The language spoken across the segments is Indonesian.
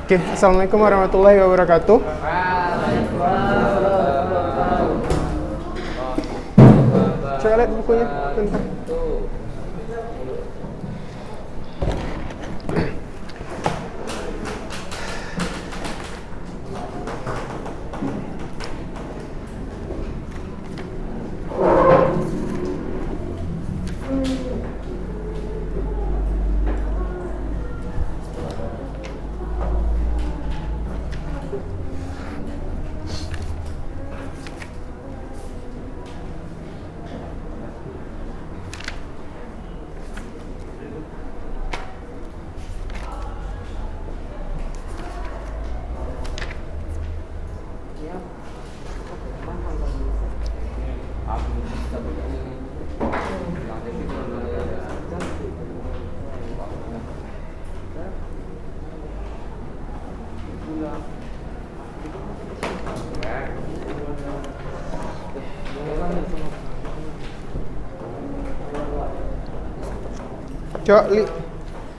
Oke, assalamualaikum warahmatullahi wabarakatuh. Coba lihat bukunya, bentar.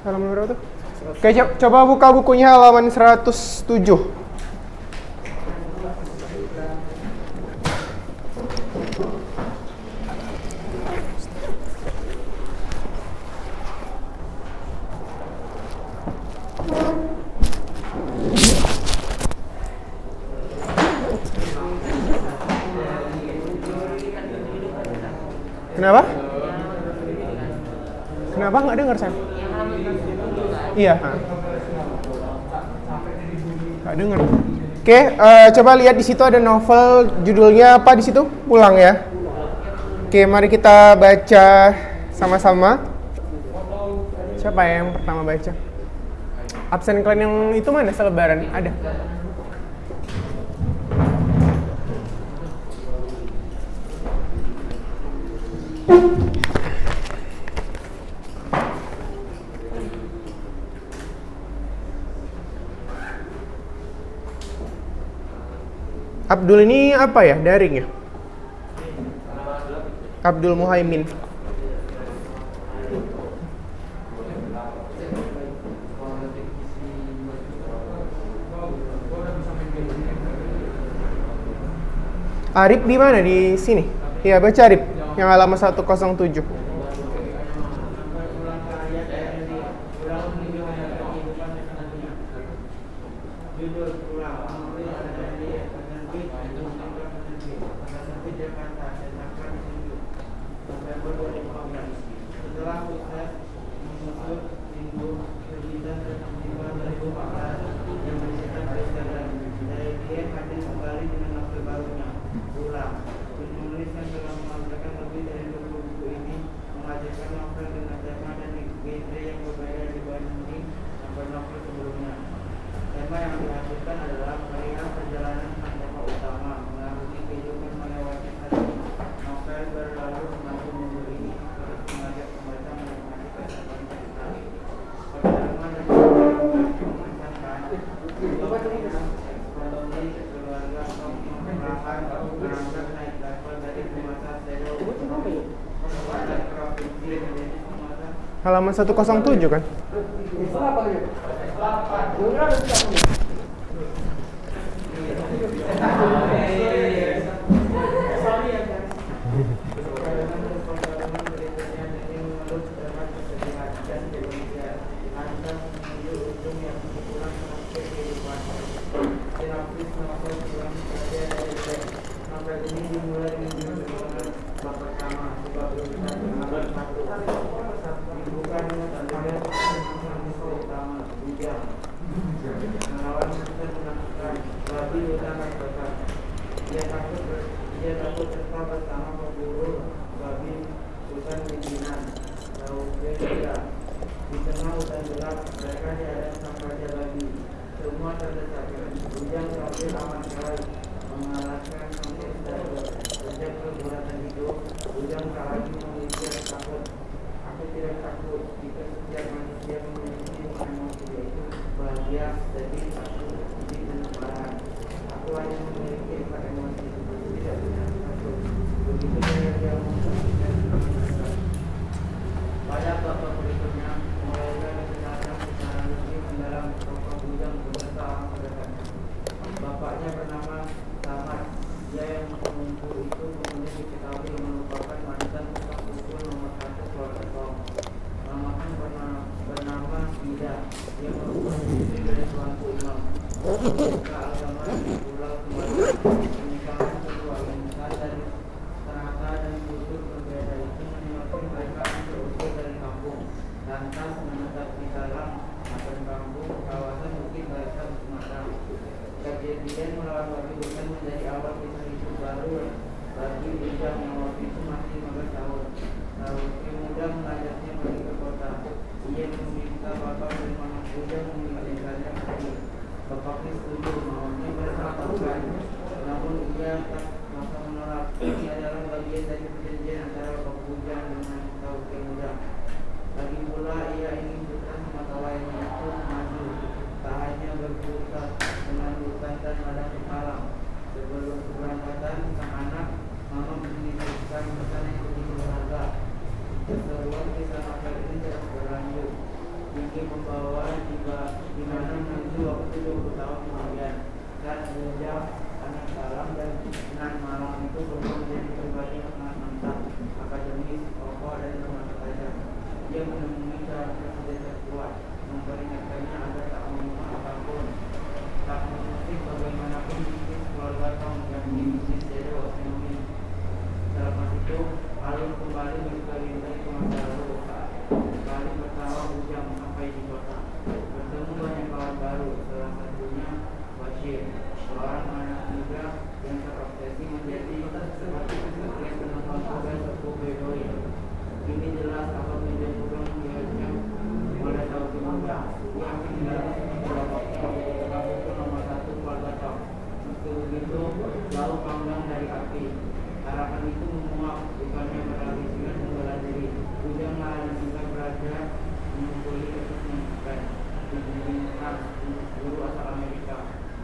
Halaman berapa tuh? Oke, coba buka bukunya halaman 107. Kenapa? Kenapa nggak dengar saya? Iya. Nggak dengar. Oke, coba lihat di situ ada novel, judulnya apa di situ? Pulang ya. Oke, mari kita baca sama-sama. Siapa yang pertama baca? Absen kalian yang itu mana selebaran? Ada. Abdul ini apa ya? Daring ya? Abdul Muhaimin. Arif di mana? Di sini? Iya, baca Arif. Yang halaman 107. Halaman 107 kan? tidak. Ia merupakan istri dari suatu imam. Mereka agama di pulau kembali. Pernikahan kedua yang besar dari ternyata dan khusus berbeda itu menyebabkan mereka terusir dari kampung. Lantas menetap di dalam atau kampung kawasan Bukit Barisan Sumatera. Kejadian melawan babi bukan menjadi awal kisah hidup baru bagi Ujang yang waktu itu masih 15 tahun. Lalu muda mengajaknya pergi ke kota. Ia meminta bapak bagaimana Ujang mengingatkannya pergi. Bapaknya setuju, maunya berkata-kata. Namun ia tak masa menolak. Ini adalah bagian dari perjanjian antara bapak Ujang dengan Tauke Muda. Lagi pula ia ingin putra sematawayangnya itu maju, tak hanya berputar dengan hutan dan ladang halang. Sebelum keberangkatan sang anak, mama menitipkan pesan yang begitu berharga. Keseruan kisah novel ini terus berlanjut hingga membawa di mana menuju waktu 20 tahun kemudian. Dan sejak anak salam dan nan malam itu berubah menjadi pribadi yang sangat mantap, akademis, kokoh dan bermata tajam. Dia menemui calon presiden terkuat, memperingatkannya agar tak mengubah apapun, tak mengusik bagaimanapun bisnis keluarga Tom yang bisnis jadi ekonomi. Selepas itu, Alun kembali berkeliling ke masa lalu. Kali pertama Ujang sampai di kota, bertemu banyak kawan baru, salah satunya Bashir, seorang anak muda yang terobsesi menjadi seperti sekretaris penonton kuda suku Bedoy. Ini jelas akan menjadi kurang biasanya oleh Tauke Muda yang tinggal di kampung nomor 1 keluarga Tom. Meski begitu, lalu panggang dari api. Harapan itu menguap, bukannya beralih dengan membela diri. Ujang lalu juga belajar mengumpuli kesempatan di Birmingham, guru asal Amerika.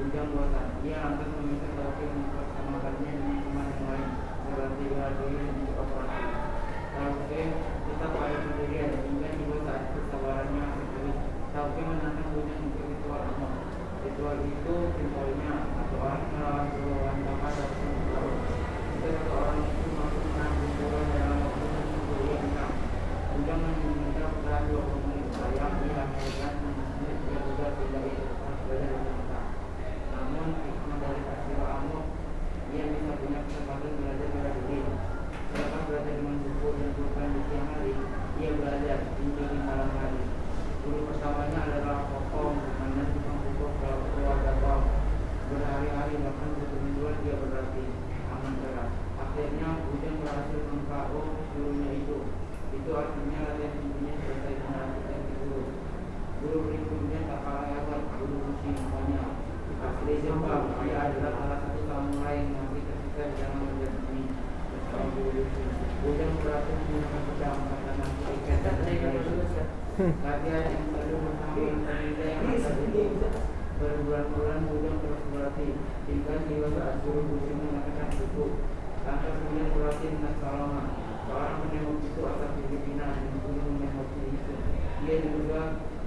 Ujang bosan. Dia lantas meminta Tauke mempersamakannya dengan teman yang lain, berarti bela diri untuk operasi. Tauke tetap pada pendirian hingga tiba saat kesabarannya habis. Tauke menantang Ujang untuk ritual amok. Ritual itu simbolnya satu orang melawan puluhan kapal dalam tahun. Jika satu orang itu mampu menahan benturan dalam waktu tertentu, ia menang. Ujang meminta setelah 20 menit sayang dilahirkan menit dia juga tidak ikhlas belajar meminta. Namun hikmah dari peristiwa amok, ia bisa punya kesempatan belajar bela diri. Selepas belajar dengan buku dan pulpen di siang hari, ia belajar hingga di malam hari. Guru pertamanya adalah Kokom, komandan tukang pukul keluarga Tom. Berhari-hari bahkan bermingguan dia berlatih aman keras. Akhirnya Ujang berhasil meng-KO gurunya itu. Itu artinya latihan intinya selesai dengan asisten guru. Guru berikutnya tak kalah hebat, guru Bushi namanya. Asli Jepang, dia adalah salah satu samurai yang masih tersisa di dalam benda ini. Ujang berhasil menggunakan pedang katana ikan dan latihan yang selalu bersama pemuda yang ada itu. Berbulan-bulan Ujang terus berlatih hingga tiba saat guru Bushi mengatakan cukup. Lantas kemudian berlatih dengan Salama, seorang penembak itu asal Filipina yang dulu menembak itu. Dia juga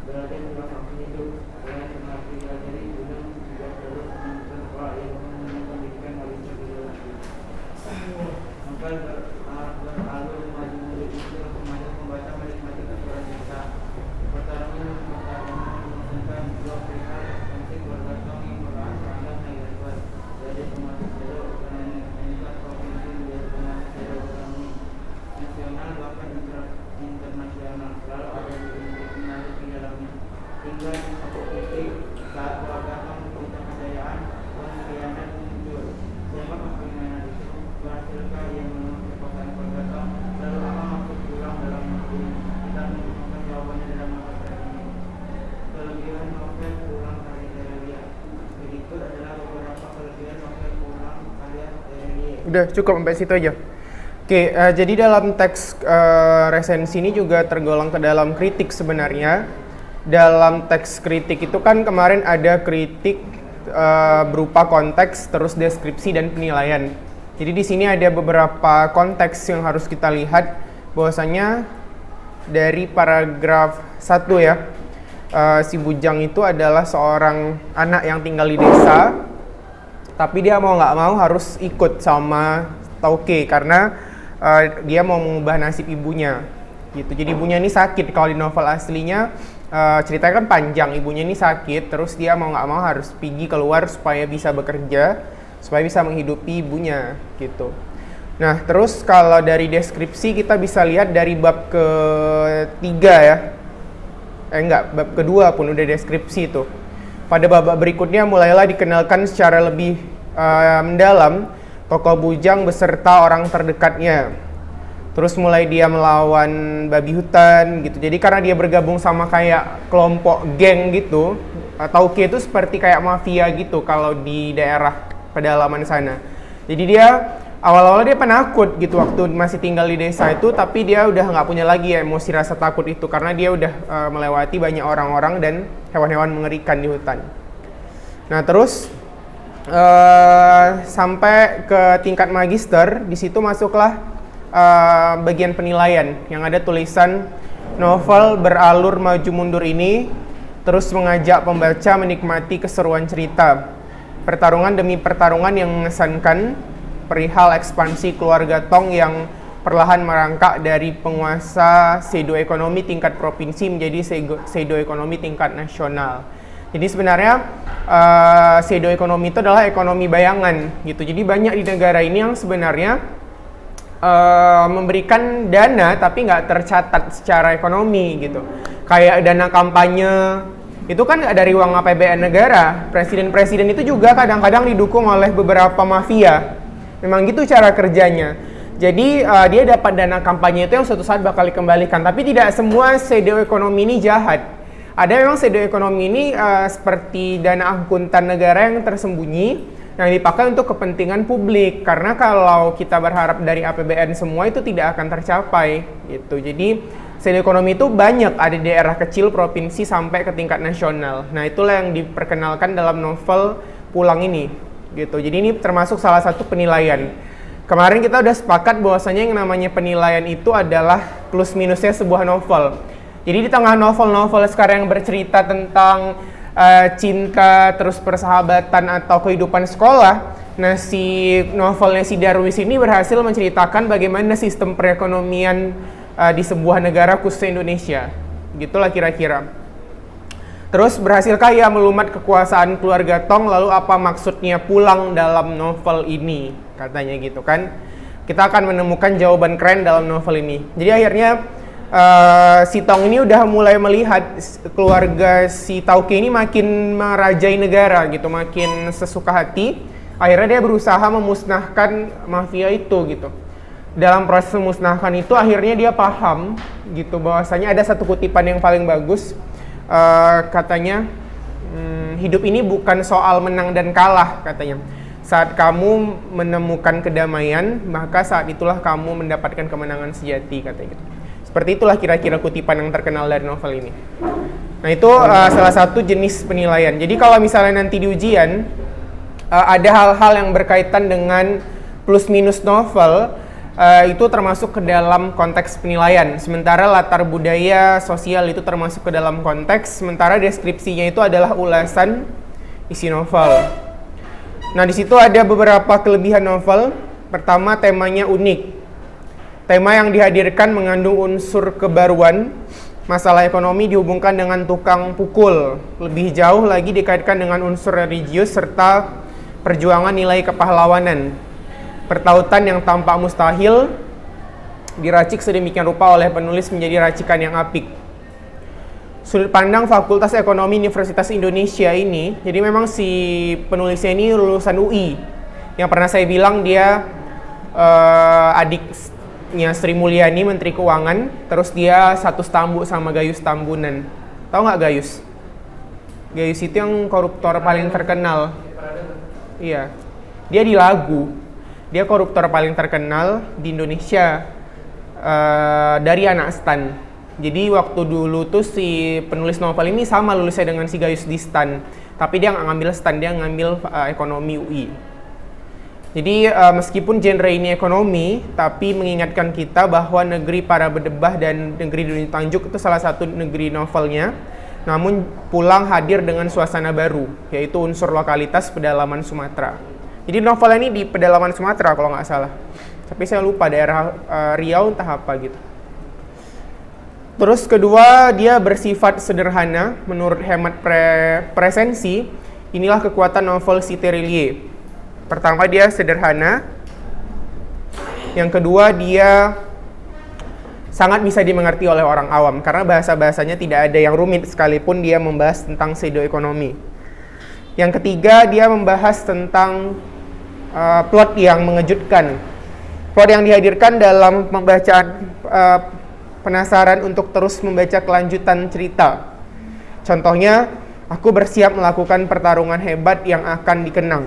belajar filosofi hidup. Selain mengerti belajar, Ujang juga terus melanjutkan sekolah yang mengenyam pendidikan wajib lagi. Maka beralur maju murid itu mengajak pembaca menikmati kesulitan cinta. Pertarungan mengusahakan dua perihal eksistensi keluarga Tom yang merupakan perangkat negatif dari pemasukan jalur ekonomi meningkat provinsi menjadi pemasukan jalur ekonomi nasional bahkan internasional. Selalu ada menarik di dalamnya hingga di satu titik saat keluarga Tom punya kejayaan pengkhianat muncul. Siapa pengkhianat itu? Berhasilkah yang menemukan perkosaan keluarga Tom? Lalu apa maksud pulang dalam negeri? Kita menemukan jawabannya dalam novel ini. Kelebihan novel Pulang karya Terelia. Berikut adalah beberapa kelebihan novel Pulang karya Terelia. Udah cukup sampai situ aja. Oke, jadi dalam teks resensi ini juga tergolong ke dalam kritik sebenarnya. Dalam teks kritik itu kan kemarin ada kritik berupa konteks, terus deskripsi dan penilaian. Jadi di sini ada beberapa konteks yang harus kita lihat, bahwasanya dari paragraf 1 ya, si Bujang itu adalah seorang anak yang tinggal di desa, tapi dia mau nggak mau harus ikut sama Tauke karena dia mau mengubah nasib ibunya gitu. Jadi ibunya ini sakit. Kalau di novel aslinya ceritanya kan panjang, ibunya ini sakit, terus dia mau nggak mau harus pergi keluar supaya bisa bekerja, supaya bisa menghidupi ibunya gitu. Nah, terus kalau dari deskripsi kita bisa lihat dari bab ketiga ya. Bab kedua pun udah deskripsi itu. Pada bab berikutnya mulailah dikenalkan secara lebih mendalam tokoh bujang beserta orang terdekatnya. Terus mulai dia melawan babi hutan gitu. Jadi karena dia bergabung sama kayak kelompok geng gitu, Tauke itu seperti kayak mafia gitu kalau di daerah pedalaman sana. Jadi dia awal-awal dia penakut gitu waktu masih tinggal di desa itu, tapi dia udah nggak punya lagi emosi rasa takut itu karena dia udah melewati banyak orang-orang dan hewan-hewan mengerikan di hutan. Nah terus sampai ke tingkat magister, di situ masuklah bagian penilaian yang ada tulisan novel beralur maju mundur ini terus mengajak pembaca menikmati keseruan cerita, pertarungan demi pertarungan yang mengesankan perihal ekspansi keluarga Tong yang perlahan merangkak dari penguasa pseudo ekonomi tingkat provinsi menjadi pseudo ekonomi tingkat nasional. Jadi sebenarnya pseudo ekonomi itu adalah ekonomi bayangan gitu. Jadi banyak di negara ini yang sebenarnya memberikan dana tapi nggak tercatat secara ekonomi gitu. Kayak dana kampanye itu kan dari uang APBN negara. Presiden-presiden itu juga kadang-kadang didukung oleh beberapa mafia. Memang gitu cara kerjanya. Jadi dia dapat dana kampanye itu yang suatu saat bakal dikembalikan. Tapi tidak semua pseudo ekonomi ini jahat. Ada memang pseudo ekonomi ini seperti dana akuntan negara yang tersembunyi yang dipakai untuk kepentingan publik. Karena kalau kita berharap dari APBN semua itu tidak akan tercapai gitu. Jadi pseudo ekonomi itu banyak ada di daerah kecil provinsi sampai ke tingkat nasional. Nah, itulah yang diperkenalkan dalam novel Pulang ini. Gitu. Jadi ini termasuk salah satu penilaian. Kemarin kita udah sepakat bahwasanya yang namanya penilaian itu adalah plus minusnya sebuah novel. Jadi di tengah novel-novel sekarang yang bercerita tentang cinta, terus persahabatan atau kehidupan sekolah, nah si novelnya si Darwis ini berhasil menceritakan bagaimana sistem perekonomian di sebuah negara khususnya Indonesia. Gitulah kira-kira. Terus berhasilkah ia melumat kekuasaan keluarga Tong, lalu apa maksudnya pulang dalam novel ini, katanya gitu kan. Kita akan menemukan jawaban keren dalam novel ini. Jadi akhirnya si Tong ini udah mulai melihat keluarga si Tauke ini makin merajai negara gitu, makin sesuka hati. Akhirnya dia berusaha memusnahkan mafia itu gitu. Dalam proses memusnahkan itu akhirnya dia paham gitu bahwasanya ada satu kutipan yang paling bagus. Katanya hidup ini bukan soal menang dan kalah katanya. Saat kamu menemukan kedamaian, maka saat itulah kamu mendapatkan kemenangan sejati katanya gitu. Seperti itulah kira-kira kutipan yang terkenal dari novel ini. Nah itu salah satu jenis penilaian. Jadi kalau misalnya nanti di ujian ada hal-hal yang berkaitan dengan plus minus novel, itu termasuk ke dalam konteks penilaian. Sementara latar budaya sosial itu termasuk ke dalam konteks. Sementara deskripsinya itu adalah ulasan isi novel. Nah di situ ada beberapa kelebihan novel. Pertama, temanya unik. Tema yang dihadirkan mengandung unsur kebaruan. Masalah ekonomi dihubungkan dengan tukang pukul. Lebih jauh lagi dikaitkan dengan unsur religius serta perjuangan nilai kepahlawanan. Pertautan yang tampak mustahil diracik sedemikian rupa oleh penulis menjadi racikan yang apik. Sudut pandang Fakultas Ekonomi Universitas Indonesia ini, jadi memang si penulisnya ini lulusan UI. Yang pernah saya bilang dia adiknya Sri Mulyani, Menteri Keuangan, terus dia satu stambu sama Gayus Tambunan. Tahu nggak Gayus? Gayus itu yang koruptor paling terkenal. Iya, dia di Lagu. Dia koruptor paling terkenal di Indonesia dari anak STAN. Jadi waktu dulu tuh si penulis novel ini sama lulusnya dengan si Gayus di STAN. Tapi dia nggak ngambil STAN, dia ngambil ekonomi UI. Jadi meskipun genre ini ekonomi, tapi mengingatkan kita bahwa negeri para berdebah dan negeri Dunia Tanjuk itu salah satu negeri novelnya. Namun Pulang hadir dengan suasana baru, yaitu unsur lokalitas pedalaman Sumatera. Jadi novel ini di pedalaman Sumatera kalau nggak salah. Tapi saya lupa daerah Riau entah apa gitu. Terus kedua, dia bersifat sederhana. Menurut hemat presensi, inilah kekuatan novel si Terillier. Pertama, dia sederhana. Yang kedua, dia sangat bisa dimengerti oleh orang awam karena bahasa-bahasanya tidak ada yang rumit sekalipun dia membahas tentang pseudo-ekonomi. Yang ketiga, dia membahas tentang plot yang mengejutkan. Plot yang dihadirkan dalam pembacaan penasaran untuk terus membaca kelanjutan cerita. Contohnya, aku bersiap melakukan pertarungan hebat yang akan dikenang.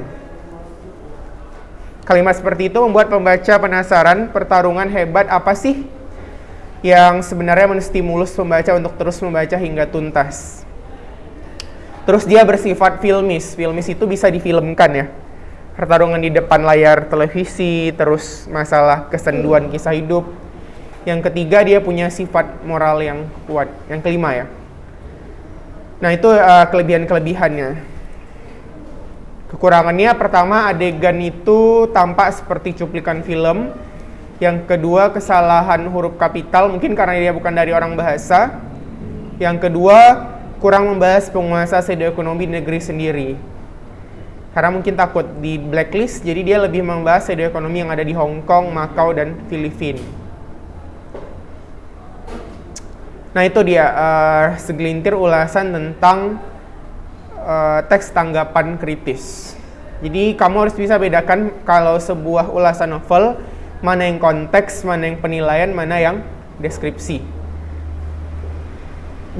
Kalimat seperti itu membuat pembaca penasaran, pertarungan hebat apa sih yang sebenarnya menstimulus pembaca untuk terus membaca hingga tuntas. Terus dia bersifat filmis. Filmis itu bisa difilmkan ya. Pertarungan di depan layar televisi, terus masalah kesenduan kisah hidup. Yang ketiga, dia punya sifat moral yang kuat. Yang kelima ya. Nah, itu kelebihan-kelebihannya. Kekurangannya, pertama, adegan itu tampak seperti cuplikan film. Yang kedua, kesalahan huruf kapital, mungkin karena dia bukan dari orang bahasa. Yang kedua, kurang membahas penguasa pseudo-ekonomi di negeri sendiri. Karena mungkin takut di blacklist, jadi dia lebih membahas pseudo-ekonomi yang ada di Hong Kong, Macau, dan Filipina. Nah, itu dia segelintir ulasan tentang teks tanggapan kritis. Jadi kamu harus bisa bedakan kalau sebuah ulasan novel, mana yang konteks, mana yang penilaian, mana yang deskripsi.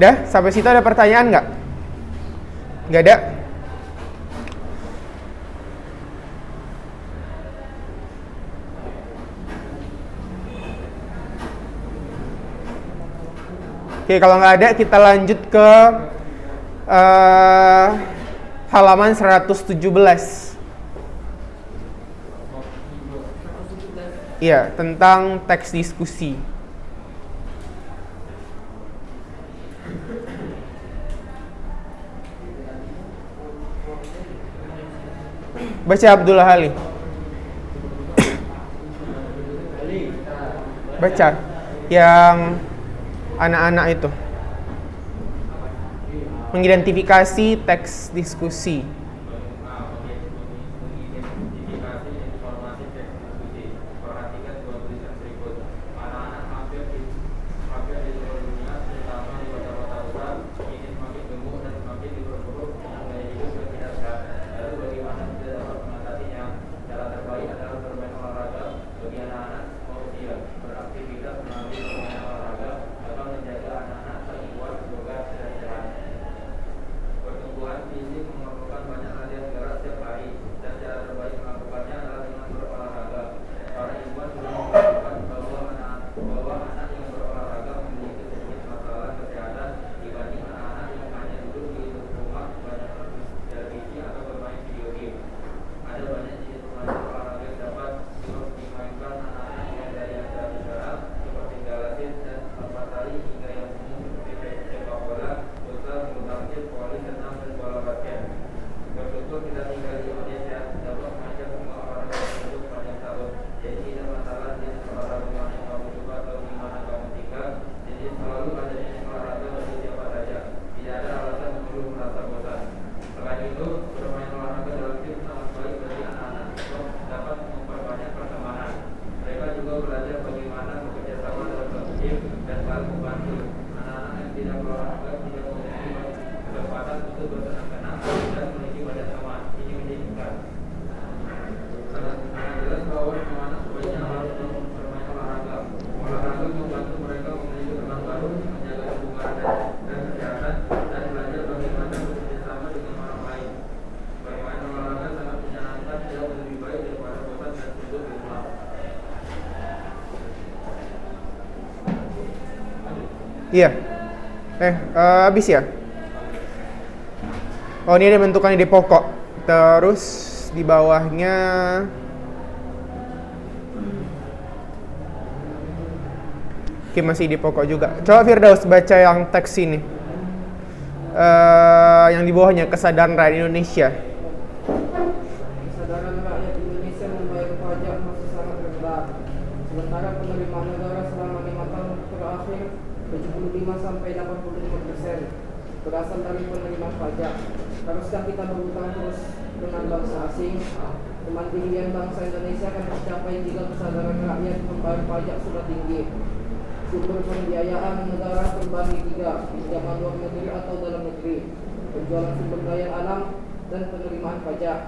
Udah? Sampai situ ada pertanyaan nggak? Nggak ada? Oke, kalau nggak ada, kita lanjut ke halaman 117. Iya, tentang teks diskusi. Baca Abdullah Ali. Baca yang anak-anak itu mengidentifikasi teks diskusi. Iya. Habis ya? Oh, ini ada bentukannya di pokok. Terus di bawahnya Oke, masih di pokok juga. Coba Firdaus baca yang teks ini. Yang di bawahnya, kesadaran rakyat Indonesia. Kesadaran rakyat Indonesia membayar pajak masih sangat rendah. Sementara penerimaan negara selama 5 tahun terakhir 75% penerimaan pajak. Haruskah kita berhutang terus dengan bangsa asing? Kemandirian bangsa Indonesia akan tercapai jika kesadaran rakyat membayar pajak sudah tinggi. Sumber pembiayaan negara terbagi 3, pinjaman luar negeri atau dalam negeri, penjualan sumber daya alam, dan penerimaan pajak.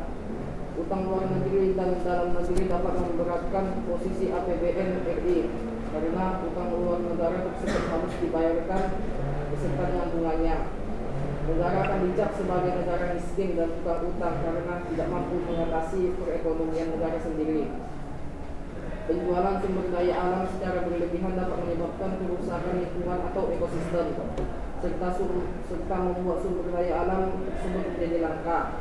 Utang luar negeri dan dalam negeri dapat memberatkan posisi APBN RI karena utang luar negara tersebut harus dibayarkan beserta dengan bunganya. Negara akan dicap sebagai negara miskin dan tukang utang karena tidak mampu mengatasi perekonomian negara sendiri. Penjualan sumber daya alam secara berlebihan dapat menyebabkan kerusakan lingkungan atau ekosistem, serta membuat sumber daya alam tersebut menjadi langka.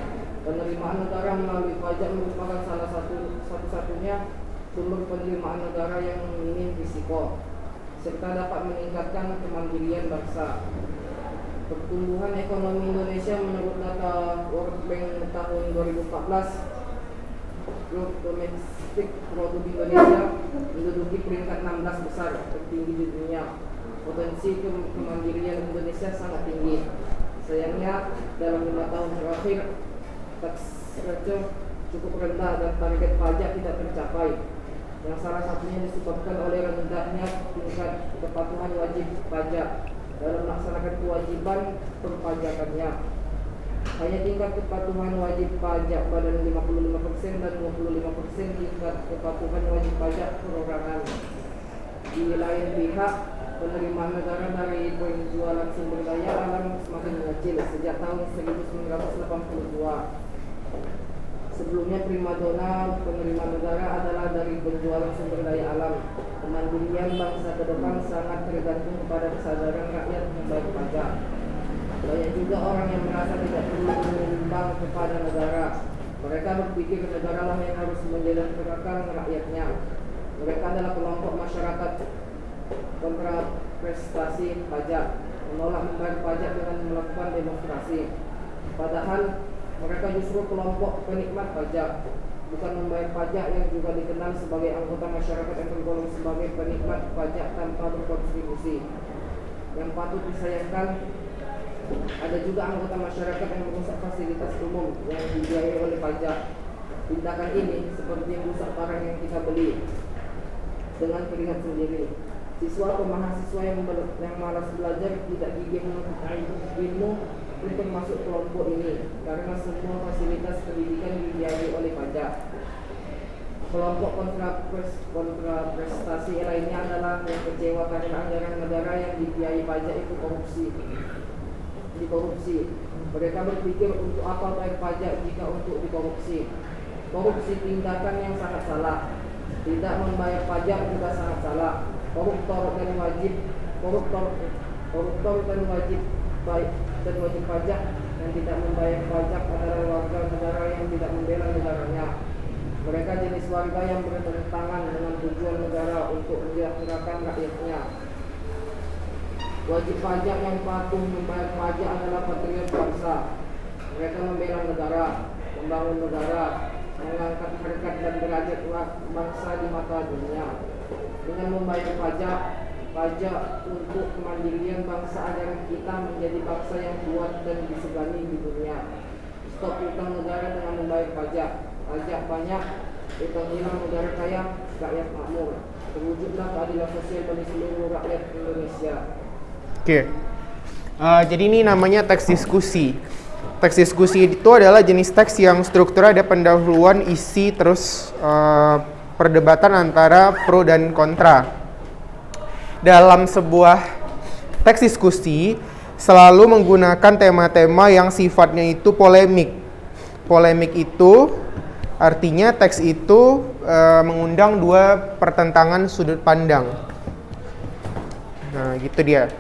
Penerimaan negara melalui pajak merupakan salah satu-satunya sumber penerimaan negara yang minim risiko, serta dapat meningkatkan kemandirian bangsa. Pertumbuhan ekonomi Indonesia menurut data World Bank tahun 2014, Gross Domestic Product Indonesia menduduki peringkat 16 besar tertinggi di dunia. Potensi kemandirian Indonesia sangat tinggi. Sayangnya dalam 5 tahun terakhir tax ratio cukup rendah dan target pajak tidak tercapai, yang salah satunya disebabkan oleh rendahnya tingkat kepatuhan wajib pajak dalam melaksanakan kewajiban perpajakannya. Hanya tingkat kepatuhan wajib pajak badan 55% dan 25% tingkat kepatuhan wajib pajak perorangan. Di lain pihak, penerimaan negara dari penjualan sumber daya alam semakin mengecil sejak tahun 1982. Sebelumnya primadona penerimaan negara adalah dari penjualan sumber daya alam. Kemandirian bangsa ke depan sangat tergantung kepada kesadaran rakyat membayar pajak. Banyak juga orang yang merasa tidak perlu menyumbang kepada negara. Mereka berpikir negara lah yang harus menyejahterakan rakyatnya. Mereka adalah kelompok masyarakat kontra prestasi pajak, menolak membayar pajak dengan melakukan demonstrasi. Padahal mereka justru kelompok penikmat pajak, bukan membayar pajak yang juga dikenal sebagai anggota masyarakat yang tergolong sebagai penikmat pajak tanpa berkontribusi. Yang patut disayangkan, ada juga anggota masyarakat yang merusak fasilitas umum yang dibiayai oleh pajak. Tindakan ini seperti merusak barang yang kita beli dengan keringat sendiri. Siswa atau mahasiswa yang malas belajar tidak gigih menuntut ilmu untuk masuk kelompok ini karena semua fasilitas pendidikan dibiayai oleh pajak. Kelompok kontra prestasi lainnya adalah yang kecewa karena anggaran negara yang dibiayai pajak itu dikorupsi. Mereka berpikir untuk apa bayar pajak jika untuk dikorupsi. Korupsi tindakan yang sangat salah. Tidak membayar pajak juga sangat salah. Koruptor dan wajib pajak yang tidak membayar pajak adalah warga negara yang tidak membela negaranya. Mereka jenis warga yang bertentangan dengan tujuan negara untuk menyejahterakan rakyatnya. Wajib pajak yang patuh membayar pajak adalah patriot bangsa. Mereka membela negara, membangun negara, mengangkat harkat dan derajat bangsa di mata dunia. Dengan membayar pajak untuk kemandirian bangsa agar kita menjadi bangsa yang kuat dan disegani di dunia. Stop utang negara dengan membayar pajak. Pajak banyak, utang hilang, negara kaya, rakyat makmur. Terwujudlah keadilan sosial bagi seluruh rakyat Indonesia. Oke. Jadi ini namanya teks diskusi. Teks diskusi itu adalah jenis teks yang strukturnya ada pendahuluan, isi, terus perdebatan antara pro dan kontra. Dalam sebuah teks diskusi selalu menggunakan tema-tema yang sifatnya itu polemik. Polemik itu artinya teks itu mengundang dua pertentangan sudut pandang. Nah, gitu dia.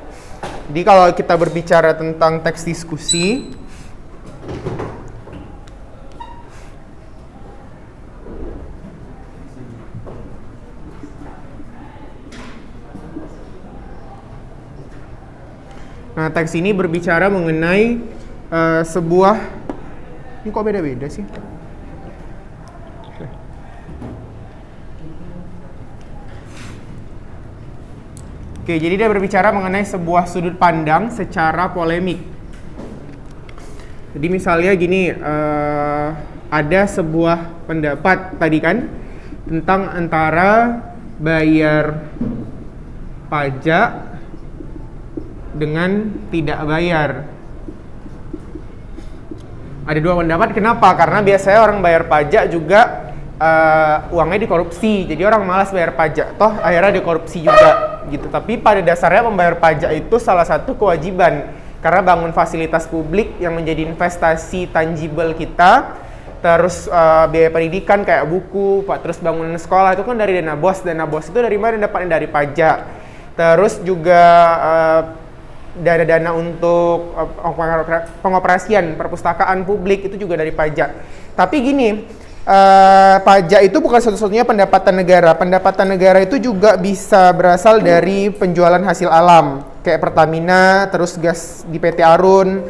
Jadi kalau kita berbicara tentang teks diskusi, nah, teks ini berbicara mengenai sebuah, ini kok beda-beda sih? Oke, jadi dia berbicara mengenai sebuah sudut pandang secara polemik. Jadi misalnya gini, ada sebuah pendapat tadi kan tentang antara bayar pajak dengan tidak bayar. Ada dua pendapat, kenapa? Karena biasanya orang bayar pajak juga uangnya dikorupsi, jadi orang malas bayar pajak, toh akhirnya dikorupsi juga gitu. Tapi pada dasarnya membayar pajak itu salah satu kewajiban, karena bangun fasilitas publik yang menjadi investasi tangible kita, terus biaya pendidikan kayak buku, terus bangunan sekolah itu kan dari dana BOS itu dari mana dapatnya? Dari pajak. Terus juga dana-dana untuk pengoperasian perpustakaan publik itu juga dari pajak. Tapi gini, pajak itu bukan satu-satunya pendapatan negara. Pendapatan negara itu juga bisa berasal dari penjualan hasil alam, kayak Pertamina, terus gas di PT Arun,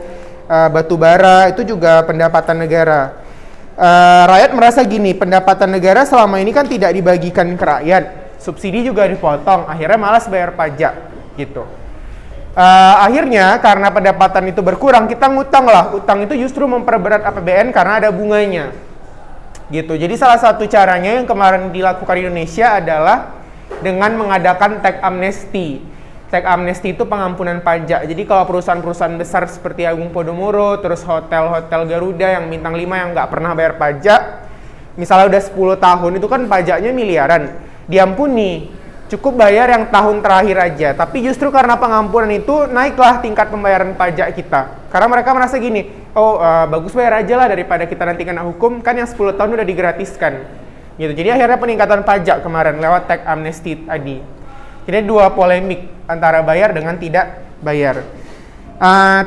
batu bara, itu juga pendapatan negara. Rakyat merasa gini, pendapatan negara selama ini kan tidak dibagikan ke rakyat, subsidi juga dipotong, akhirnya malas bayar pajak gitu. Akhirnya karena pendapatan itu berkurang, kita ngutang lah. Utang itu justru memperberat APBN karena ada bunganya gitu. Jadi salah satu caranya yang kemarin dilakukan di Indonesia adalah dengan mengadakan tax amnesty. Tax amnesty itu pengampunan pajak. Jadi kalau perusahaan-perusahaan besar seperti Agung Podomoro, terus hotel-hotel Garuda yang bintang 5 yang nggak pernah bayar pajak, misalnya udah 10 tahun itu kan pajaknya miliaran, diampuni. Cukup bayar yang tahun terakhir aja. Tapi justru karena pengampunan itu naiklah tingkat pembayaran pajak kita. Karena mereka merasa gini, bagus bayar aja lah daripada kita nanti kena hukum, kan yang 10 tahun udah digratiskan. Gitu. Jadi akhirnya peningkatan pajak kemarin lewat tax amnesty tadi. Jadi dua polemik antara bayar dengan tidak bayar.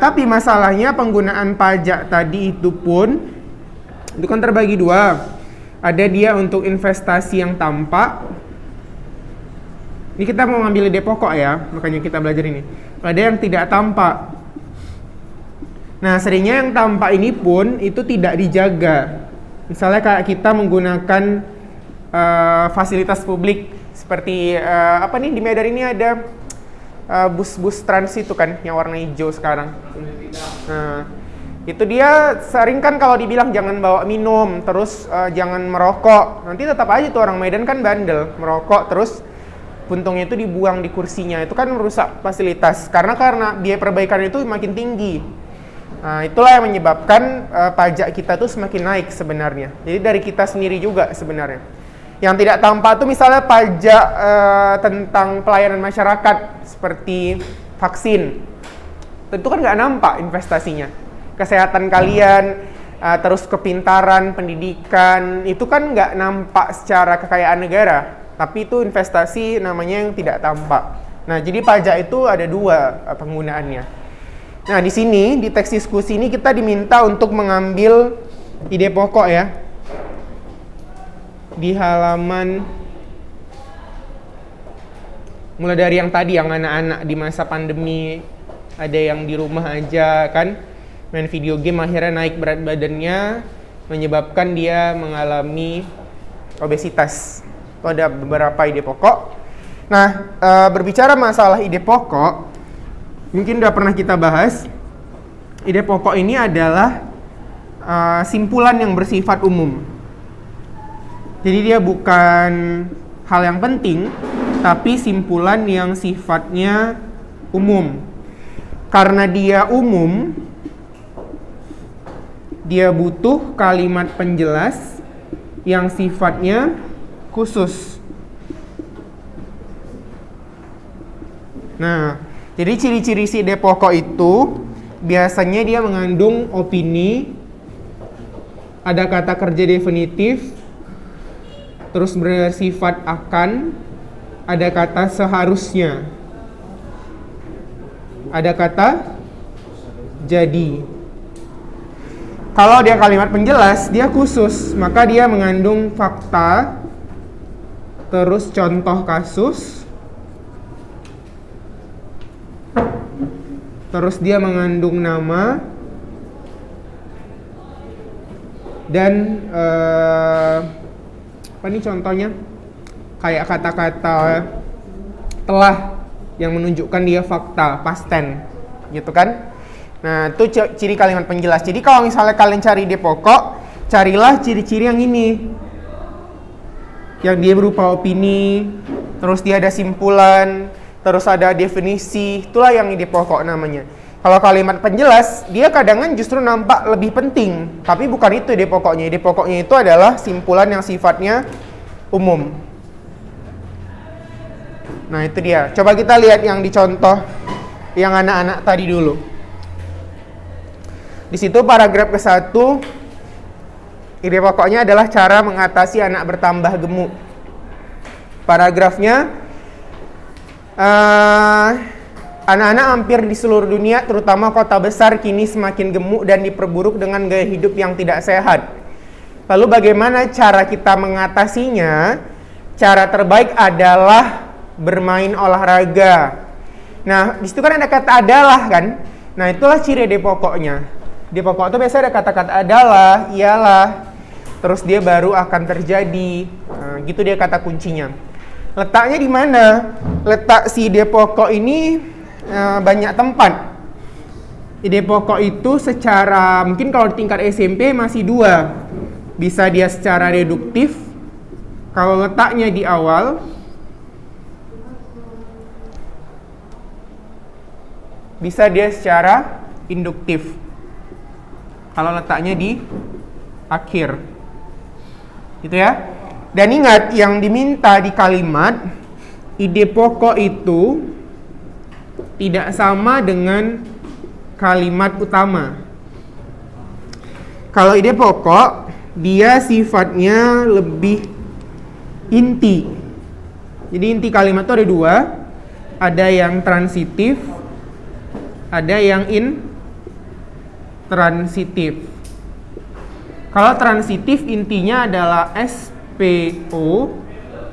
Tapi masalahnya penggunaan pajak tadi itu pun itu kan terbagi dua. Ada dia untuk investasi yang tampak. Ini kita mau ngambil ide pokok ya, makanya kita belajar ini. Ada yang tidak tampak. Nah, seringnya yang tampak ini pun itu tidak dijaga. Misalnya kayak kita menggunakan fasilitas publik seperti apa nih di Medan ini ada bus-bus trans itu kan yang warna hijau sekarang. Nah, itu dia sering kan kalau dibilang jangan bawa minum, terus jangan merokok. Nanti tetap aja tuh orang Medan kan bandel, merokok terus puntungnya itu dibuang di kursinya, itu kan merusak fasilitas karena biaya perbaikan itu makin tinggi. Nah, itulah yang menyebabkan pajak kita tuh semakin naik sebenarnya. Jadi dari kita sendiri juga sebenarnya. Yang tidak tampak tuh misalnya pajak tentang pelayanan masyarakat seperti vaksin, tentu kan nggak nampak investasinya. Kesehatan kalian, terus kepintaran, pendidikan, itu kan nggak nampak secara kekayaan negara. Tapi itu investasi namanya yang tidak tampak. Nah, jadi pajak itu ada dua penggunaannya. Nah, di sini, di teks diskusi ini kita diminta untuk mengambil ide pokok ya. Di halaman, mulai dari yang tadi, yang anak-anak di masa pandemi, ada yang di rumah aja kan, main video game akhirnya naik berat badannya, menyebabkan dia mengalami obesitas. Itu ada beberapa ide pokok. Nah, berbicara masalah ide pokok, mungkin udah pernah kita bahas. Ide pokok ini adalah simpulan yang bersifat umum. Jadi dia bukan hal yang penting, tapi simpulan yang sifatnya umum. Karena dia umum, dia butuh kalimat penjelas yang sifatnya khusus. Nah, jadi ciri-ciri si ide pokok itu biasanya dia mengandung opini, ada kata kerja definitif, terus bersifat akan, ada kata seharusnya, ada kata jadi. Kalau dia kalimat penjelas, dia khusus, maka dia mengandung fakta, terus contoh kasus, terus dia mengandung nama, dan apa nih contohnya? Kayak kata-kata telah yang menunjukkan dia fakta, past tense, gitu kan? Nah, itu ciri kalimat penjelas. Jadi kalau misalnya kalian cari ide pokok, carilah ciri-ciri yang ini. Yang dia berupa opini, terus dia ada simpulan, terus ada definisi. Itulah yang ide pokok namanya. Kalau kalimat penjelas, dia kadang justru nampak lebih penting. Tapi bukan itu ide pokoknya. Ide pokoknya itu adalah simpulan yang sifatnya umum. Nah, itu dia. Coba kita lihat yang dicontoh yang anak-anak tadi dulu. Di situ paragraf ke-1, ide pokoknya adalah cara mengatasi anak bertambah gemuk. Paragrafnya, anak-anak hampir di seluruh dunia, terutama kota besar, kini semakin gemuk dan diperburuk dengan gaya hidup yang tidak sehat. Lalu bagaimana cara kita mengatasinya? Cara terbaik adalah bermain olahraga. Nah, di situ kan ada kata adalah kan? Nah, itulah ciri ide pokoknya. Di pokok itu biasanya ada kata-kata adalah, iyalah, terus dia baru akan terjadi. Nah, gitu dia kata kuncinya. Letaknya di mana? Letak si ide pokok ini banyak tempat. Ide pokok itu secara, mungkin kalau di tingkat SMP masih 2. Bisa dia secara reduktif, kalau letaknya di awal, bisa dia secara induktif. Kalau letaknya di akhir, gitu ya. Dan ingat, yang diminta di kalimat ide pokok itu tidak sama dengan kalimat utama. Kalau ide pokok, dia sifatnya lebih inti. Jadi inti kalimat itu ada 2. Ada yang transitif, ada yang intransitif. Kalau transitif intinya adalah SPO,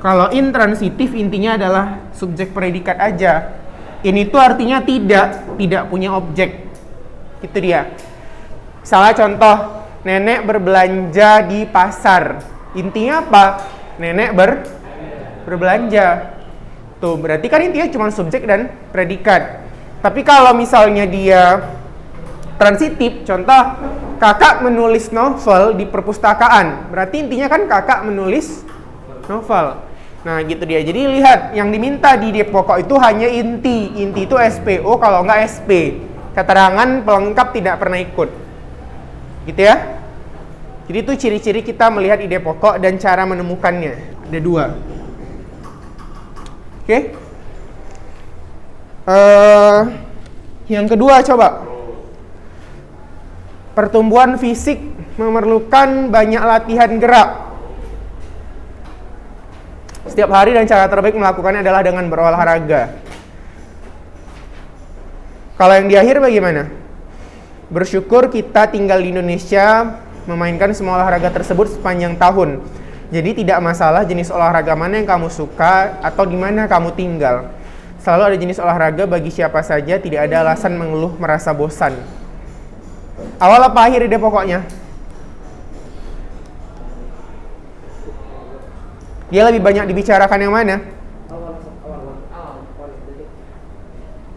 kalau intransitif intinya adalah subjek predikat aja. Ini tuh artinya tidak punya objek. Itu dia. Misalnya contoh, nenek berbelanja di pasar. Intinya apa? Nenek berbelanja. Tuh, berarti kan intinya cuma subjek dan predikat. Tapi kalau misalnya dia transitif, contoh kakak menulis novel di perpustakaan, berarti intinya kan kakak menulis novel. Nah, gitu dia. Jadi lihat, yang diminta di ide pokok itu hanya inti. Inti itu SPO, kalau enggak SP. Keterangan pelengkap tidak pernah ikut. Gitu ya. Jadi itu ciri-ciri kita melihat ide pokok dan cara menemukannya. Ada 2. Oke. Yang kedua, coba. Pertumbuhan fisik memerlukan banyak latihan gerak. Setiap hari dan cara terbaik melakukannya adalah dengan berolahraga. Kalau yang di akhir bagaimana? Bersyukur kita tinggal di Indonesia, memainkan semua olahraga tersebut sepanjang tahun. Jadi tidak masalah jenis olahraga mana yang kamu suka atau di mana kamu tinggal. Selalu ada jenis olahraga bagi siapa saja, tidak ada alasan mengeluh merasa bosan. Awal apa akhir ide pokoknya? Dia lebih banyak dibicarakan yang mana?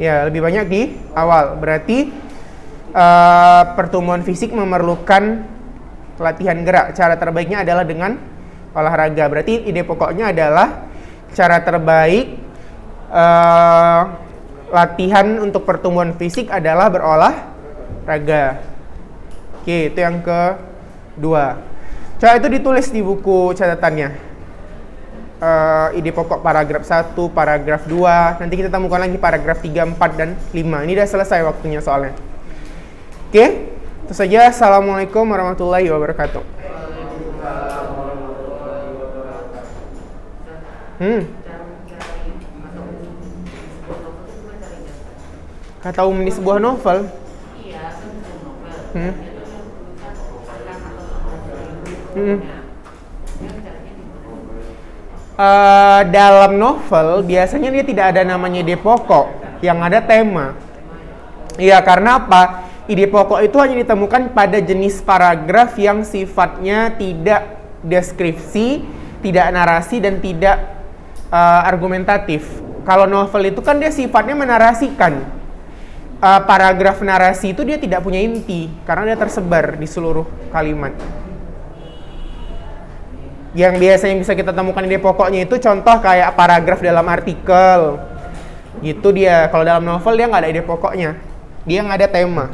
Ya, lebih banyak di awal. Berarti pertumbuhan fisik memerlukan latihan gerak. Cara terbaiknya adalah dengan olahraga. Berarti ide pokoknya adalah cara terbaik latihan untuk pertumbuhan fisik adalah berolahraga. Oke, itu yang kedua. Coba itu ditulis di buku catatannya. Ide pokok paragraf 1, paragraf 2. Nanti kita temukan lagi paragraf 3, 4, dan 5. Ini udah selesai waktunya soalnya. Oke, itu saja. Assalamualaikum warahmatullahi wabarakatuh. Kata umum di sebuah novel. Dalam novel biasanya dia tidak ada namanya ide pokok, yang ada tema. Iya, karena apa? Ide pokok itu hanya ditemukan pada jenis paragraf yang sifatnya tidak deskripsi, tidak narasi, dan tidak argumentatif. Kalau novel itu kan dia sifatnya menarasikan. paragraf narasi itu dia tidak punya inti karena dia tersebar di seluruh kalimat. Yang biasanya bisa kita temukan ide pokoknya itu contoh kayak paragraf dalam artikel. Gitu dia. Kalau dalam novel dia nggak ada ide pokoknya. Dia nggak ada tema.